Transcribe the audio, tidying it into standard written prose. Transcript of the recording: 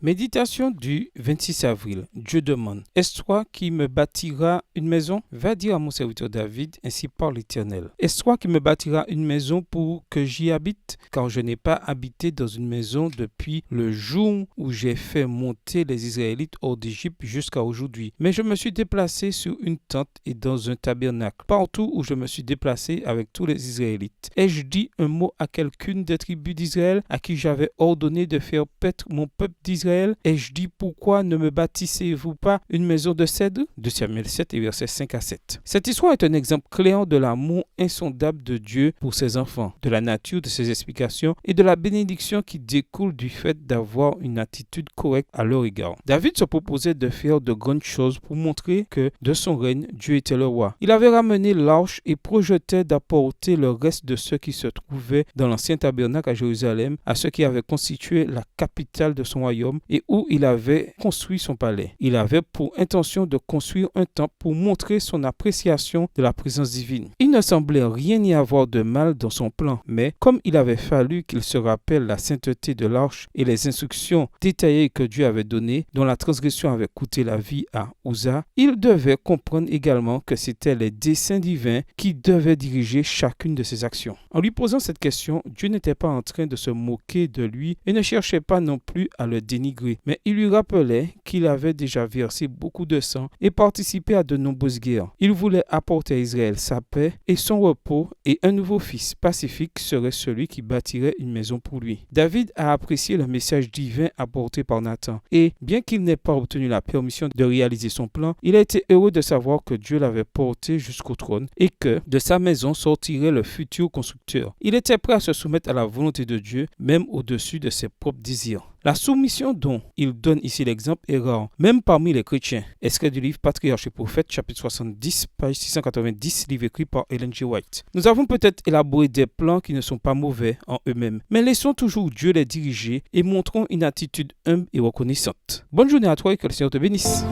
Méditation du 26 avril. Dieu demande: Est-ce toi qui me bâtiras une maison? Va dire à mon serviteur David, ainsi parle l'Éternel. Est-ce toi qui me bâtiras une maison pour que j'y habite? Car je n'ai pas habité dans une maison depuis le jour où j'ai fait monter les Israélites hors d'Égypte jusqu'à aujourd'hui. Mais je me suis déplacé sur une tente et dans un tabernacle, partout où je me suis déplacé avec tous les Israélites. Ai-je dit un mot à quelqu'une des tribus d'Israël à qui j'avais ordonné de faire paître mon peuple d'Israël? Ai-je dit: pourquoi ne me bâtissez-vous pas une maison de cèdre? 2 Samuel 7 et versets 5 à 7. Cette histoire est un exemple clair de l'amour insondable de Dieu pour ses enfants, de la nature de ses explications et de la bénédiction qui découle du fait d'avoir une attitude correcte à leur égard. David se proposait de faire de grandes choses pour montrer que de son règne, Dieu était le roi. Il avait ramené l'arche et projetait d'apporter le reste de ceux qui se trouvaient dans l'ancien tabernacle à Jérusalem à ceux qui avaient constitué la capitale de son royaume et où il avait construit son palais. Il avait pour intention de construire un temple pour montrer son appréciation de la présence divine. Il ne semblait rien y avoir de mal dans son plan, mais comme il avait fallu qu'il se rappelle la sainteté de l'arche et les instructions détaillées que Dieu avait données, dont la transgression avait coûté la vie à Uza, il devait comprendre également que c'était les desseins divins qui devaient diriger chacune de ses actions. En lui posant cette question, Dieu n'était pas en train de se moquer de lui et ne cherchait pas non plus à le dénigrer. Mais il lui rappelait qu'il avait déjà versé beaucoup de sang et participé à de nombreuses guerres. Il voulait apporter à Israël sa paix et son repos, et un nouveau fils pacifique serait celui qui bâtirait une maison pour lui. David a apprécié le message divin apporté par Nathan, et bien qu'il n'ait pas obtenu la permission de réaliser son plan, il a été heureux de savoir que Dieu l'avait porté jusqu'au trône et que de sa maison sortirait le futur constructeur. Il était prêt à se soumettre à la volonté de Dieu, même au-dessus de ses propres désirs. La soumission dont il donne ici l'exemple est rare, même parmi les chrétiens. Extrait du livre Patriarches et Prophètes, chapitre 70, page 690, livre écrit par Ellen G. White. Nous avons peut-être élaboré des plans qui ne sont pas mauvais en eux-mêmes, mais laissons toujours Dieu les diriger et montrons une attitude humble et reconnaissante. Bonne journée à toi et que le Seigneur te bénisse.